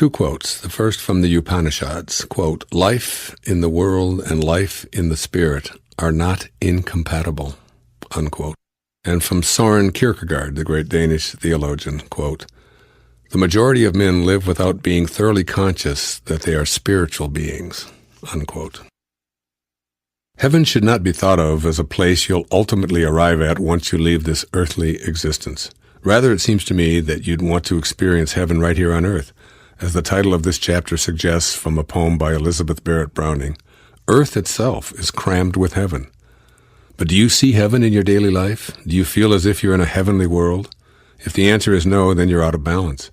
Two quotes. The first from the Upanishads, quote, "Life in the world and life in the spirit are not incompatible," unquote. And from Søren Kierkegaard, the great Danish theologian, quote, "The majority of men live without being thoroughly conscious that they are spiritual beings," unquote. Heaven should not be thought of as a place you'll ultimately arrive at once you leave this earthly existence. Rather, it seems to me that you'd want to experience heaven right here on earth. As the title of this chapter suggests from a poem by Elizabeth Barrett Browning, earth itself is crammed with heaven. But do you see heaven in your daily life? Do you feel as if you're in a heavenly world? If the answer is no, then you're out of balance.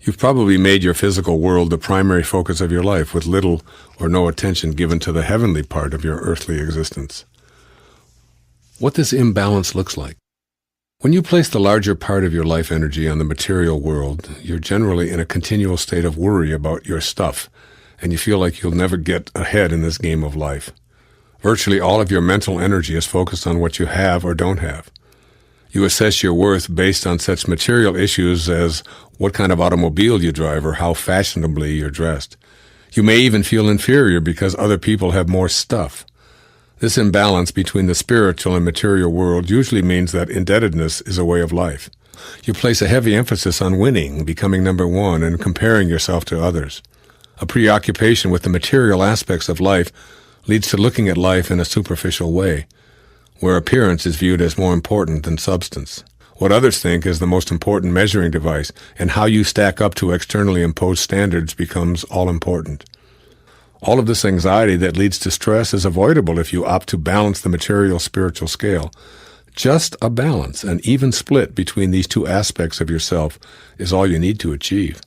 You've probably made your physical world the primary focus of your life, with little or no attention given to the heavenly part of your earthly existence. What this imbalance looks like. When you place the larger part of your life energy on the material world, you're generally in a continual state of worry about your stuff, and you feel like you'll never get ahead in this game of life. Virtually all of your mental energy is focused on what you have or don't have. You assess your worth based on such material issues as what kind of automobile you drive or how fashionably you're dressed. You may even feel inferior because other people have more stuff. This imbalance between the spiritual and material world usually means that indebtedness is a way of life. You place a heavy emphasis on winning, becoming number one, and comparing yourself to others. A preoccupation with the material aspects of life leads to looking at life in a superficial way, where appearance is viewed as more important than substance. What others think is the most important measuring device, and how you stack up to externally imposed standards becomes all important. All of this anxiety that leads to stress is avoidable if you opt to balance the material-spiritual scale. Just a balance, an even split between these two aspects of yourself, is all you need to achieve.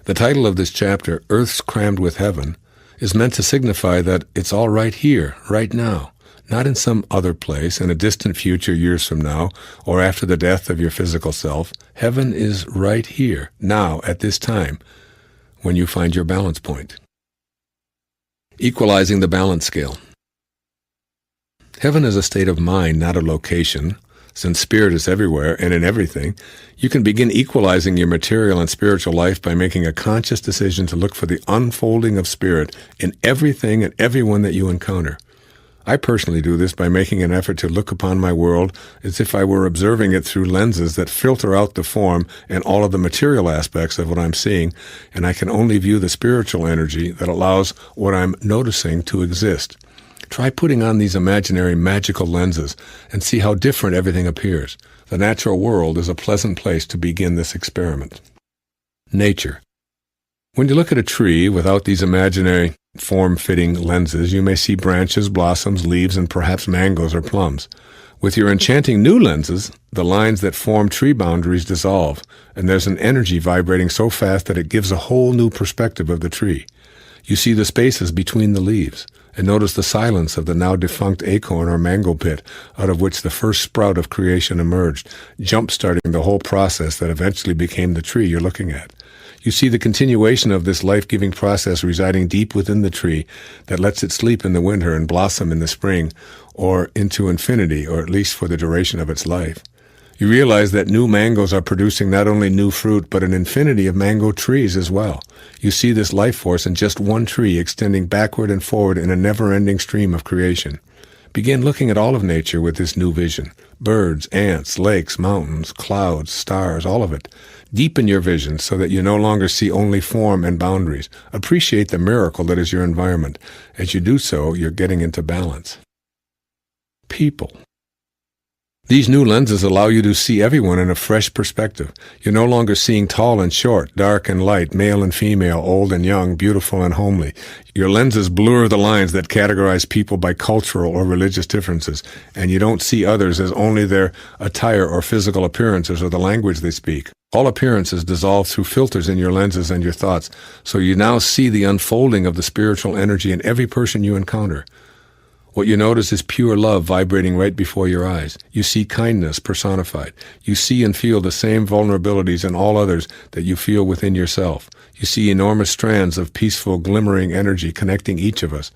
The title of this chapter, Earth's Crammed with Heaven, is meant to signify that it's all right here, right now, not in some other place in a distant future years from now or after the death of your physical self. Heaven is right here, now, at this time, when you find your balance point. Equalizing the balance scale. Heaven is a state of mind, not a location. Since spirit is everywhere and in everything, you can begin equalizing your material and spiritual life by making a conscious decision to look for the unfolding of spirit in everything and everyone that you encounter. I personally do this by making an effort to look upon my world as if I were observing it through lenses that filter out the form and all of the material aspects of what I'm seeing, and I can only view the spiritual energy that allows what I'm noticing to exist. Try putting on these imaginary magical lenses and see how different everything appears. The natural world is a pleasant place to begin this experiment. Nature. When you look at a tree without these imaginary, form-fitting lenses, you may see branches, blossoms, leaves, and perhaps mangoes or plums. With your enchanting new lenses, the lines that form tree boundaries dissolve, and there's an energy vibrating so fast that it gives a whole new perspective of the tree. You see the spaces between the leaves, and notice the silence of the now defunct acorn or mango pit out of which the first sprout of creation emerged, jump-starting the whole process that eventually became the tree you're looking at. You see the continuation of this life-giving process residing deep within the tree that lets it sleep in the winter and blossom in the spring, or into infinity, or at least for the duration of its life. You realize that new mangoes are producing not only new fruit, but an infinity of mango trees as well. You see this life force in just one tree extending backward and forward in a never-ending stream of creation. Begin looking at all of nature with this new vision. Birds, ants, lakes, mountains, clouds, stars, all of it. Deepen your vision so that you no longer see only form and boundaries. Appreciate the miracle that is your environment. As you do so, you're getting into balance. People. These new lenses allow you to see everyone in a fresh perspective. You're no longer seeing tall and short, dark and light, male and female, old and young, beautiful and homely. Your lenses blur the lines that categorize people by cultural or religious differences, and you don't see others as only their attire or physical appearances or the language they speak. All appearances dissolve through filters in your lenses and your thoughts, so you now see the unfolding of the spiritual energy in every person you encounter. What you notice is pure love vibrating right before your eyes. You see kindness personified. You see and feel the same vulnerabilities in all others that you feel within yourself. You see enormous strands of peaceful, glimmering energy connecting each of us.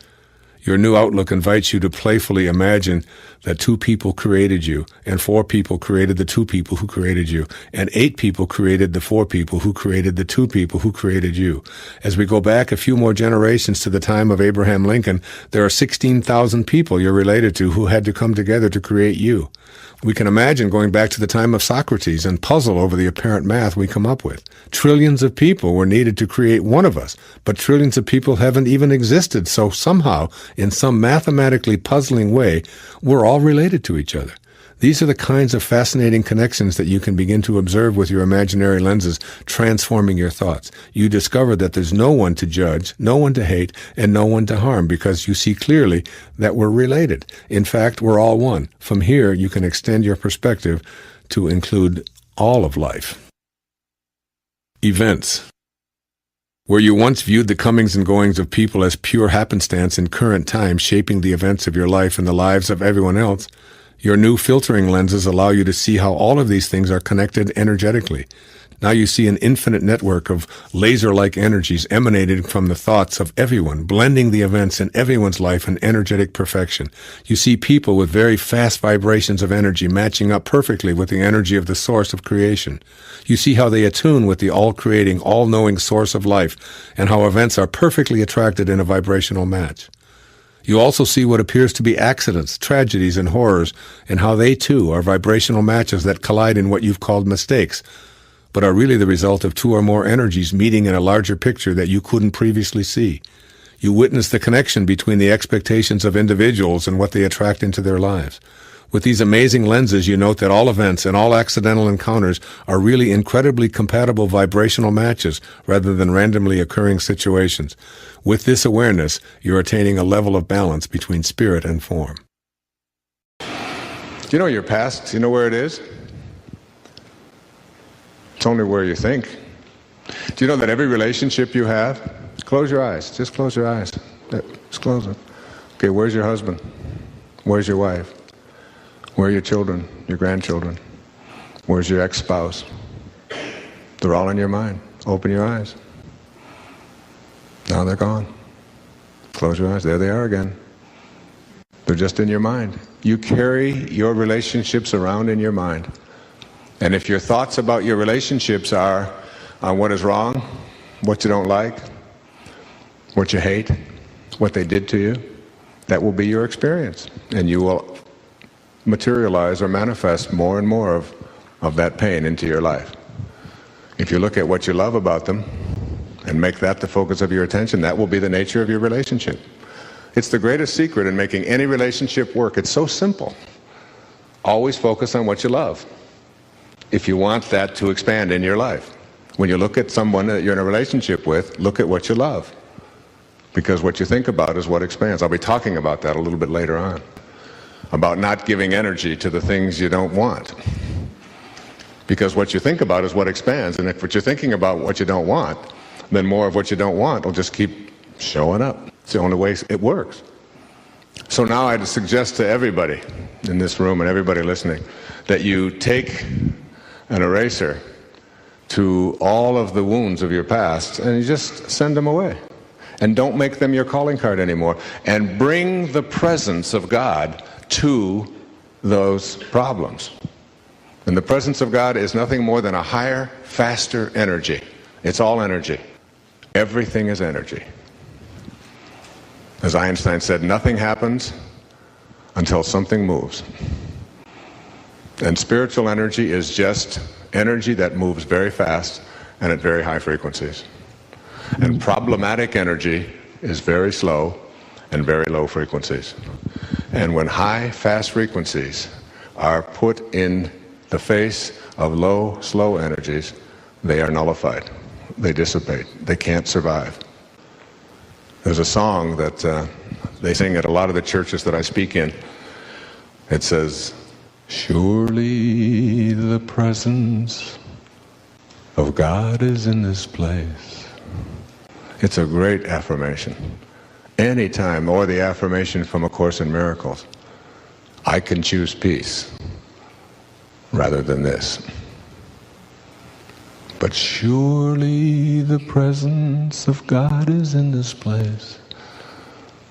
Your new outlook invites you to playfully imagine that 2 people created you, and 4 people created the 2 people who created you, and 8 people created the 4 people who created the 2 people who created you. As we go back a few more generations to the time of Abraham Lincoln, there are 16,000 people you're related to who had to come together to create you. We can imagine going back to the time of Socrates and puzzle over the apparent math we come up with. Trillions of people were needed to create one of us, but trillions of people haven't even existed, so somehow, in some mathematically puzzling way, we're all related to each other. These are the kinds of fascinating connections that you can begin to observe with your imaginary lenses, transforming your thoughts. You discover that there's no one to judge, no one to hate, and no one to harm, because you see clearly that we're related. In fact, we're all one. From here, you can extend your perspective to include all of life. Events. Where you once viewed the comings and goings of people as pure happenstance in current time, shaping the events of your life and the lives of everyone else, your new filtering lenses allow you to see how all of these things are connected energetically. Now you see an infinite network of laser-like energies emanating from the thoughts of everyone, blending the events in everyone's life in energetic perfection. You see people with very fast vibrations of energy matching up perfectly with the energy of the source of creation. You see how they attune with the all-creating, all-knowing source of life, and how events are perfectly attracted in a vibrational match. You also see what appears to be accidents, tragedies, and horrors, and how they, too, are vibrational matches that collide in what you've called mistakes, but are really the result of 2 or more energies meeting in a larger picture that you couldn't previously see. You witness the connection between the expectations of individuals and what they attract into their lives. With these amazing lenses, you note that all events and all accidental encounters are really incredibly compatible vibrational matches rather than randomly occurring situations. With this awareness, you're attaining a level of balance between spirit and form. Do you know your past? Do you know where it is? It's only where you think. Do you know that every relationship you have, close your eyes, just close your eyes. Just close them. Okay, where's your husband? Where's your wife? Where are your children, your grandchildren? Where's your ex-spouse? They're all in your mind. Open your eyes. Now they're gone. Close your eyes. There they are again. They're just in your mind. You carry your relationships around in your mind. And if your thoughts about your relationships are on what is wrong, what you don't like, what you hate, what they did to you, that will be your experience. And you will materialize or manifest more and more of that pain into your life. If you look at what you love about them and make that the focus of your attention, that will be the nature of your relationship. It's the greatest secret in making any relationship work. It's so simple. Always focus on what you love if you want that to expand in your life. When you look at someone that you're in a relationship with, look at what you love, because what you think about is what expands. I'll be talking about that a little bit later on, about not giving energy to the things you don't want, because what you think about is what expands. And if what you're thinking about what you don't want, then more of what you don't want will just keep showing up. It's the only way it works. So now I'd suggest to everybody in this room and everybody listening that you take an eraser to all of the wounds of your past and you just send them away. And don't make them your calling card anymore. And bring the presence of God to those problems. And the presence of God is nothing more than a higher, faster energy. It's all energy. Everything is energy. As Einstein said, nothing happens until something moves. And spiritual energy is just energy that moves very fast and at very high frequencies. And problematic energy is very slow and very low frequencies. And when high, fast frequencies are put in the face of low, slow energies, they are nullified. They dissipate. They can't survive. There's a song that they sing at a lot of the churches that I speak in. It says, "Surely the presence of God is in this place." It's a great affirmation. Anytime, or the affirmation from A Course in Miracles, I can choose peace rather than this. But surely the presence of God is in this place.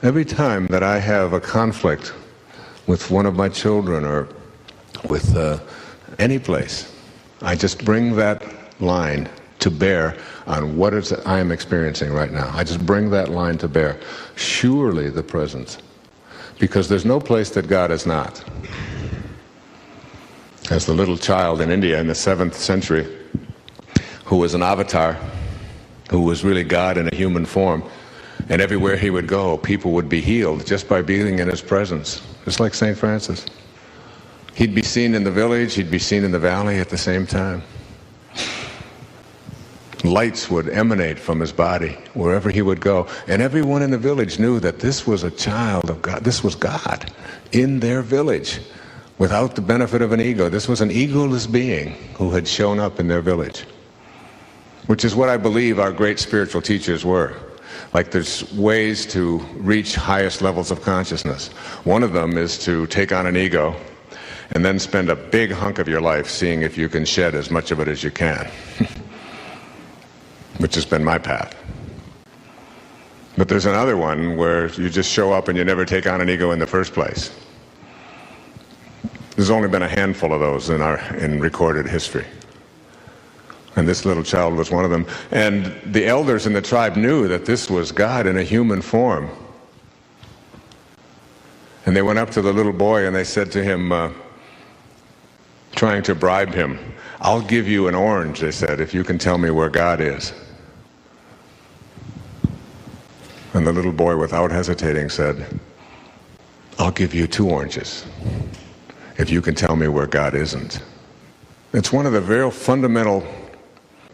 Every time that I have a conflict with one of my children or with any place, I just bring that line to bear on what is I am experiencing right now. I just bring that line to bear. Surely the presence. Because there's no place that God is not. As the little child in India in the 7th century, who was an avatar, who was really God in a human form, and everywhere he would go, people would be healed just by being in his presence. Just like St. Francis. He'd be seen in the village, he'd be seen in the valley at the same time. Lights would emanate from his body wherever he would go. And everyone in the village knew that this was a child of God. This was God in their village without the benefit of an ego. This was an egoless being who had shown up in their village. Which is what I believe our great spiritual teachers were. Like there's ways to reach highest levels of consciousness. One of them is to take on an ego and then spend a big hunk of your life seeing if you can shed as much of it as you can. Which has been my path. But there's another one where you just show up and you never take on an ego in the first place. There's only been a handful of those in recorded history. And this little child was one of them. And the elders in the tribe knew that this was God in a human form. And they went up to the little boy and they said to him, trying to bribe him, "I'll give you an orange," they said, "if you can tell me where God is." And the little boy, without hesitating, said, "I'll give you 2 oranges if you can tell me where God isn't." It's one of the very fundamental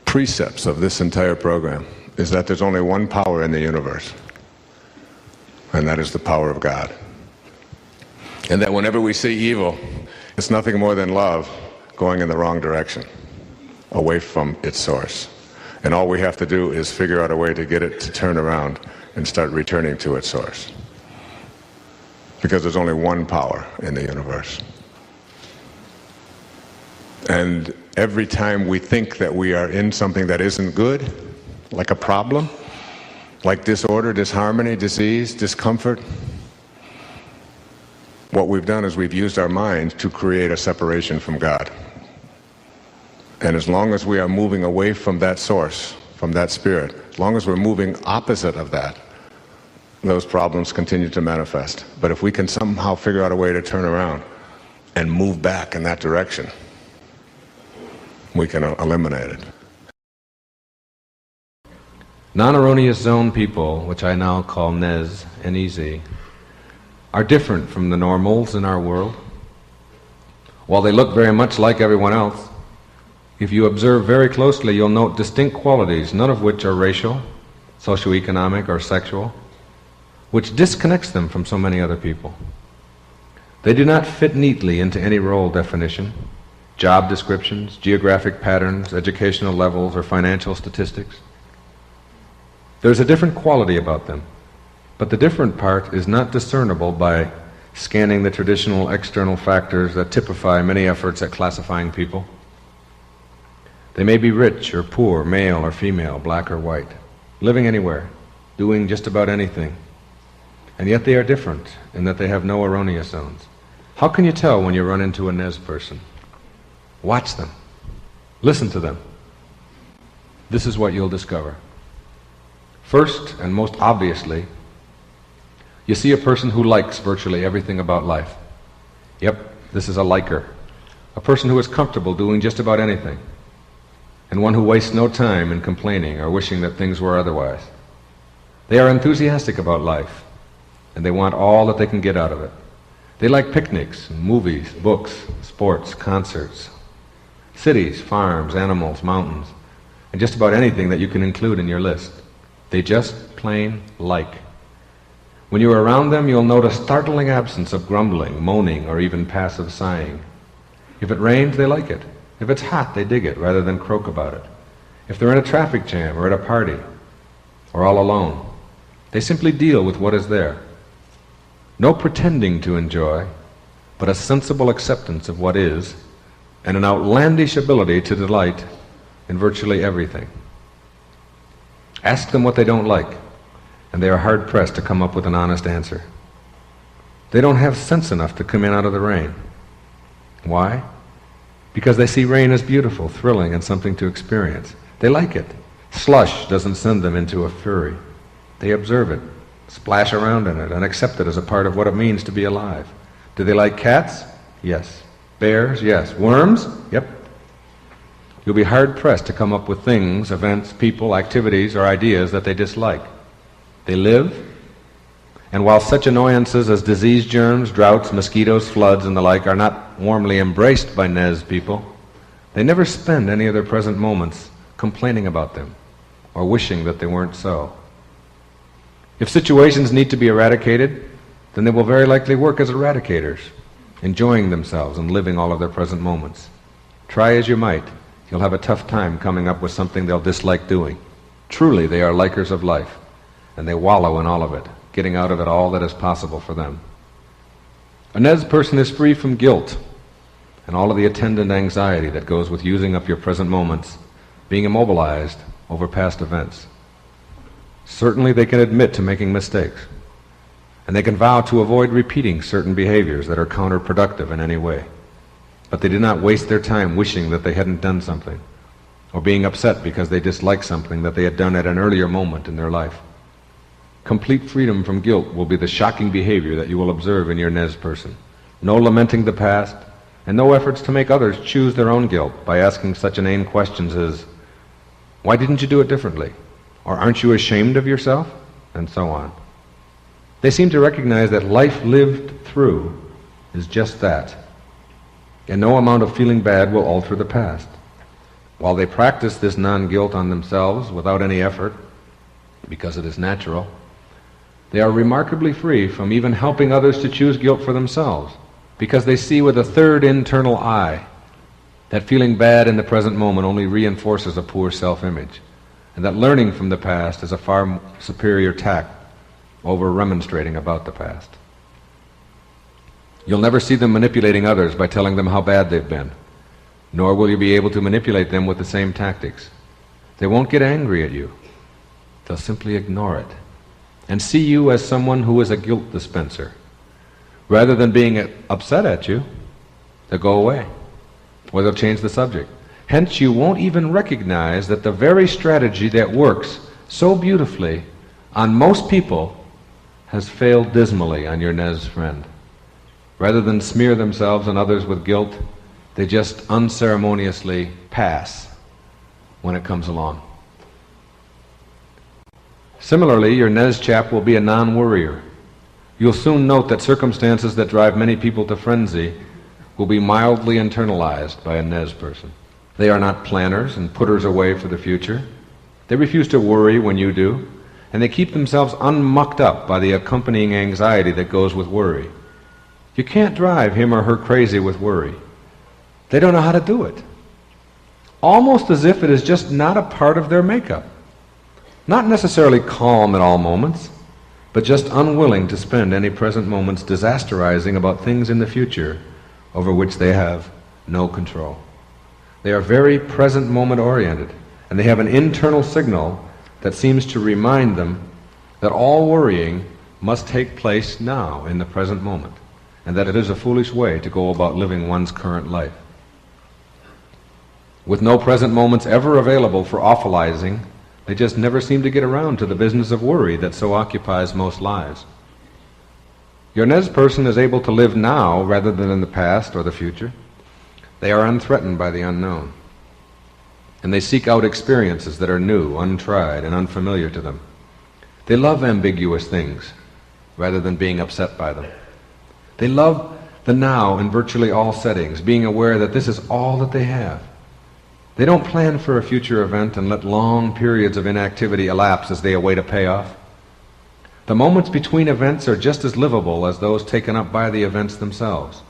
precepts of this entire program, is that there's only one power in the universe, and that is the power of God. And that whenever we see evil, it's nothing more than love going in the wrong direction, away from its source. And all we have to do is figure out a way to get it to turn around and start returning to its source. Because there's only one power in the universe. And every time we think that we are in something that isn't good, like a problem, like disorder, disharmony, disease, discomfort, what we've done is we've used our mind to create a separation from God. And as long as we are moving away from that source, from that spirit, as long as we're moving opposite of that, those problems continue to manifest. But if we can somehow figure out a way to turn around and move back in that direction, we can eliminate it. Non-erroneous zone people, which I now call NEZ, N-E-Z, are different from the normals in our world. While they look very much like everyone else, if you observe very closely, you'll note distinct qualities, none of which are racial, socioeconomic, or sexual, which disconnects them from so many other people. They do not fit neatly into any role definition, job descriptions, geographic patterns, educational levels, or financial statistics. There's a different quality about them, but the different part is not discernible by scanning the traditional external factors that typify many efforts at classifying people. They may be rich or poor, male or female, black or white, living anywhere, doing just about anything, and yet they are different in that they have no erroneous zones. How can you tell when you run into a NEZ person? Watch them. Listen to them. This is what you'll discover. First, and most obviously, you see a person who likes virtually everything about life. Yep, this is a liker. A person who is comfortable doing just about anything, and one who wastes no time in complaining or wishing that things were otherwise. They are enthusiastic about life, and they want all that they can get out of it. They like picnics, movies, books, sports, concerts, cities, farms, animals, mountains, and just about anything that you can include in your list. They just plain like. When you are around them, you'll note a startling absence of grumbling, moaning, or even passive sighing. If it rains, they like it. If it's hot, they dig it rather than croak about it. If they're in a traffic jam or at a party or all alone, they simply deal with what is there. No pretending to enjoy, but a sensible acceptance of what is, and an outlandish ability to delight in virtually everything. Ask them what they don't like, and they are hard-pressed to come up with an honest answer. They don't have sense enough to come in out of the rain. Why? Because they see rain as beautiful, thrilling, and something to experience. They like it. Slush doesn't send them into a fury. They observe it, splash around in it, and accept it as a part of what it means to be alive. Do they like cats? Yes. Bears? Yes. Worms? Yep. You'll be hard-pressed to come up with things, events, people, activities, or ideas that they dislike. They live, and while such annoyances as disease germs, droughts, mosquitoes, floods, and the like are not warmly embraced by Nez people, they never spend any of their present moments complaining about them or wishing that they weren't so. If situations need to be eradicated, then they will very likely work as eradicators, enjoying themselves and living all of their present moments. Try as you might, you'll have a tough time coming up with something they'll dislike doing. Truly, they are likers of life, and they wallow in all of it, getting out of it all that is possible for them. A Nez person is free from guilt and all of the attendant anxiety that goes with using up your present moments, being immobilized over past events. Certainly they can admit to making mistakes, and they can vow to avoid repeating certain behaviors that are counterproductive in any way. But they do not waste their time wishing that they hadn't done something, or being upset because they dislike something that they had done at an earlier moment in their life. Complete freedom from guilt will be the shocking behavior that you will observe in your Nez person. No lamenting the past, and no efforts to make others choose their own guilt by asking such inane questions as, "Why didn't you do it differently?" Or "Aren't you ashamed of yourself?" And so on. They seem to recognize that life lived through is just that, and no amount of feeling bad will alter the past. While they practice this non-guilt on themselves without any effort, because it is natural, they are remarkably free from even helping others to choose guilt for themselves, because they see with a third internal eye that feeling bad in the present moment only reinforces a poor self-image, and that learning from the past is a far superior tact over remonstrating about the past. You'll never see them manipulating others by telling them how bad they've been, nor will you be able to manipulate them with the same tactics. They won't get angry at you. They'll simply ignore it and see you as someone who is a guilt dispenser. Rather than being upset at you, they'll go away, or they'll change the subject. Hence, you won't even recognize that the very strategy that works so beautifully on most people has failed dismally on your Nez friend. Rather than smear themselves and others with guilt, they just unceremoniously pass when it comes along. Similarly, your Nez chap will be a non-worrier. You'll soon note that circumstances that drive many people to frenzy will be mildly internalized by a Nez person. They are not planners and putters away for the future. They refuse to worry when you do, and they keep themselves unmucked up by the accompanying anxiety that goes with worry. You can't drive him or her crazy with worry. They don't know how to do it. Almost as if it is just not a part of their makeup. Not necessarily calm at all moments, but just unwilling to spend any present moments disasterizing about things in the future over which they have no control. They are very present moment oriented, and they have an internal signal that seems to remind them that all worrying must take place now in the present moment, and that it is a foolish way to go about living one's current life. With no present moments ever available for awfulizing, they just never seem to get around to the business of worry that so occupies most lives. Your Nez person is able to live now rather than in the past or the future. They are unthreatened by the unknown, and they seek out experiences that are new, untried, and unfamiliar to them. They love ambiguous things rather than being upset by them. They love the now in virtually all settings, being aware that this is all that they have. They don't plan for a future event and let long periods of inactivity elapse as they await a payoff. The moments between events are just as livable as those taken up by the events themselves,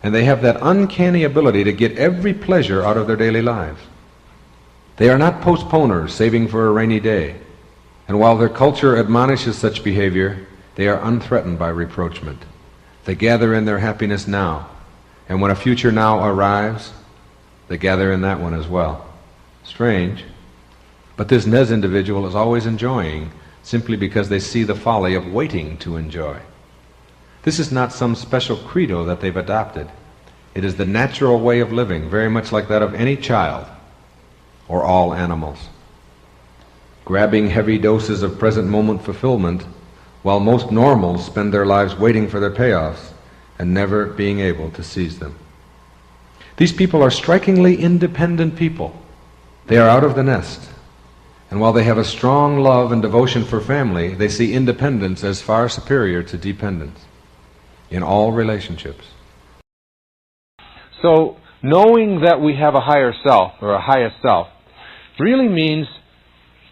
and they have that uncanny ability to get every pleasure out of their daily lives. They are not postponers saving for a rainy day, and while their culture admonishes such behavior, they are unthreatened by reproachment. They gather in their happiness now, and when a future now arrives, they gather in that one as well. Strange, but this Nez individual is always enjoying simply because they see the folly of waiting to enjoy. This is not some special credo that they've adopted. It is the natural way of living, very much like that of any child or all animals. Grabbing heavy doses of present moment fulfillment, while most normals spend their lives waiting for their payoffs and never being able to seize them. These people are strikingly independent people. They are out of the nest. And while they have a strong love and devotion for family, they see independence as far superior to dependence in all relationships. So, knowing that we have a higher self, or a highest self, really means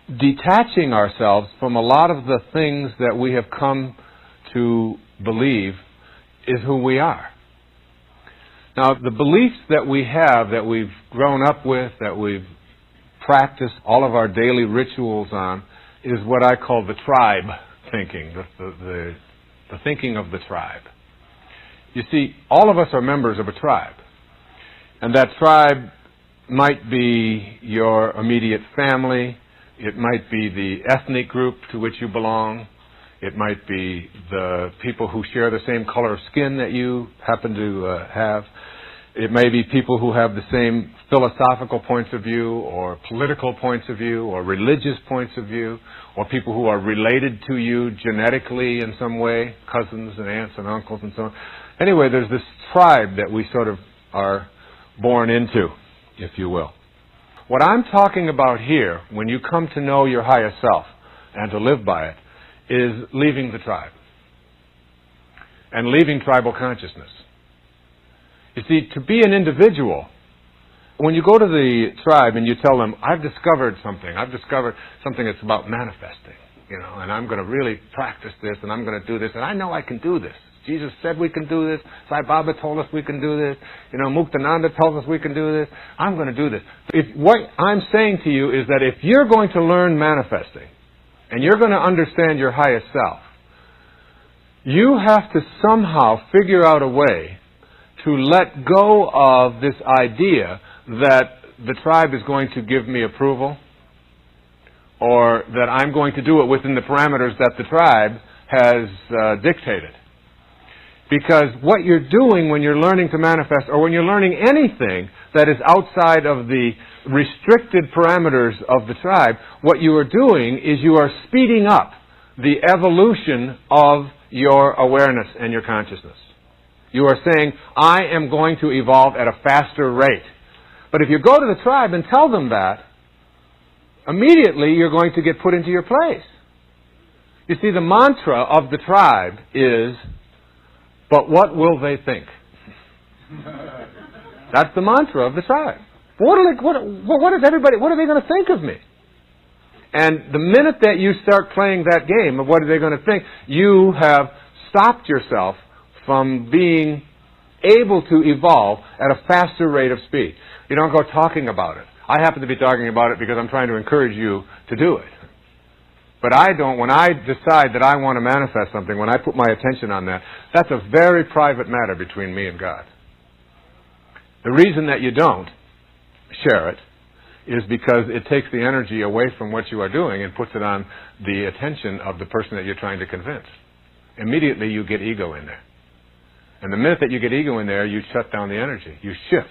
detaching ourselves from a lot of the things that we have come to believe is who we are. Now, the beliefs that we have, that we've grown up with, that we've practiced all of our daily rituals on, is what I call the tribe thinking, the thinking of the tribe. You see, all of us are members of a tribe. And that tribe might be your immediate family. It might be the ethnic group to which you belong. It might be the people who share the same color of skin that you happen to have. It may be people who have the same philosophical points of view, or political points of view, or religious points of view, or people who are related to you genetically in some way, cousins and aunts and uncles and so on. Anyway, there's this tribe that we sort of are born into, if you will. What I'm talking about here, when you come to know your higher self and to live by it, is leaving the tribe and leaving tribal consciousness. You see, to be an individual, when you go to the tribe and you tell them, I've discovered something that's about manifesting, and I'm going to really practice this, and I'm going to do this, and I know I can do this. Jesus said we can do this. Sai Baba told us we can do this. Muktananda tells us we can do this. I'm going to do this. What I'm saying to you is that if you're going to learn manifesting, and you're going to understand your highest self, you have to somehow figure out a way to let go of this idea that the tribe is going to give me approval, or that I'm going to do it within the parameters that the tribe has dictated. Because what you're doing when you're learning to manifest, or when you're learning anything that is outside of the restricted parameters of the tribe, what you are doing is you are speeding up the evolution of your awareness and your consciousness. You are saying, I am going to evolve at a faster rate. But if you go to the tribe and tell them that, immediately you're going to get put into your place. You see, the mantra of the tribe is, but what will they think? That's the mantra of the tribe. What are they going to think of me? And the minute that you start playing that game of what are they going to think, you have stopped yourself from being able to evolve at a faster rate of speed. You don't go talking about it. I happen to be talking about it because I'm trying to encourage you to do it. But I don't, when I decide that I want to manifest something, when I put my attention on that, that's a very private matter between me and God. The reason that you don't share it is because it takes the energy away from what you are doing and puts it on the attention of the person that you're trying to convince. Immediately you get ego in there. And the minute that you get ego in there, you shut down the energy. You shift.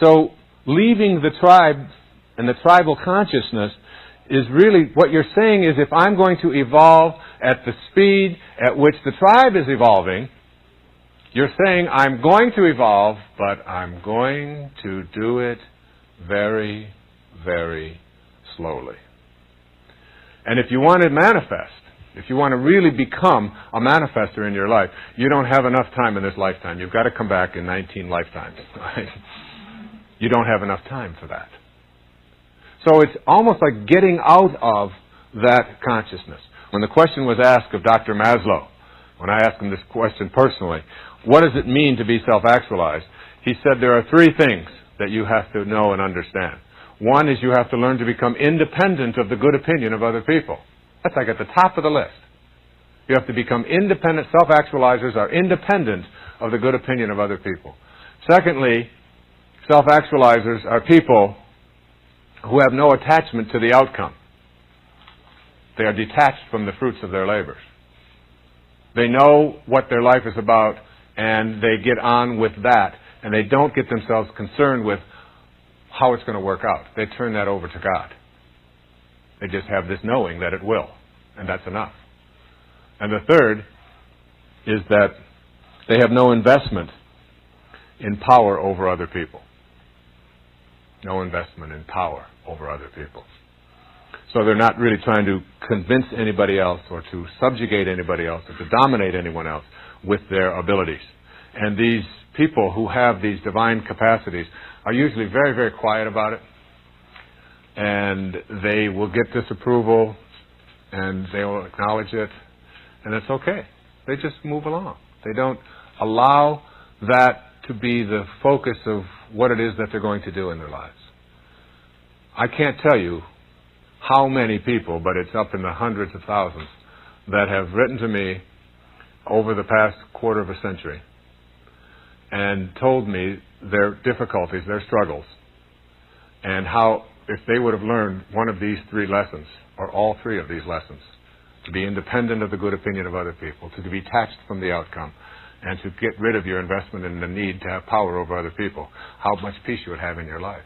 So leaving the tribe and the tribal consciousness is really, what you're saying is, if I'm going to evolve at the speed at which the tribe is evolving, you're saying I'm going to evolve, but I'm going to do it very, very slowly. And if you want to manifest, if you want to really become a manifester in your life, you don't have enough time in this lifetime. You've got to come back in 19 lifetimes. Right? You don't have enough time for that. So it's almost like getting out of that consciousness. When the question was asked of Dr. Maslow, when I asked him this question personally, what does it mean to be self-actualized? He said there are three things that you have to know and understand. One is you have to learn to become independent of the good opinion of other people. That's like at the top of the list. You have to become independent. Self-actualizers are independent of the good opinion of other people. Secondly, self-actualizers are people who have no attachment to the outcome. They are detached from the fruits of their labors. They know what their life is about, and they get on with that, and they don't get themselves concerned with how it's going to work out. They turn that over to God. They just have this knowing that it will, and that's enough. And the third is that they have no investment in power over other people. No investment in power over other people. So they're not really trying to convince anybody else or to subjugate anybody else or to dominate anyone else with their abilities. And these people who have these divine capacities are usually very, very quiet about it. And they will get disapproval and they will acknowledge it. And it's okay. They just move along. They don't allow that to be the focus of what it is that they're going to do in their lives. I can't tell you how many people, but it's up in the hundreds of thousands, that have written to me over the past quarter of a century and told me their difficulties, their struggles, and how if they would have learned one of these three lessons, or all three of these lessons, to be independent of the good opinion of other people, to be detached from the outcome, and to get rid of your investment in the need to have power over other people, how much peace you would have in your life.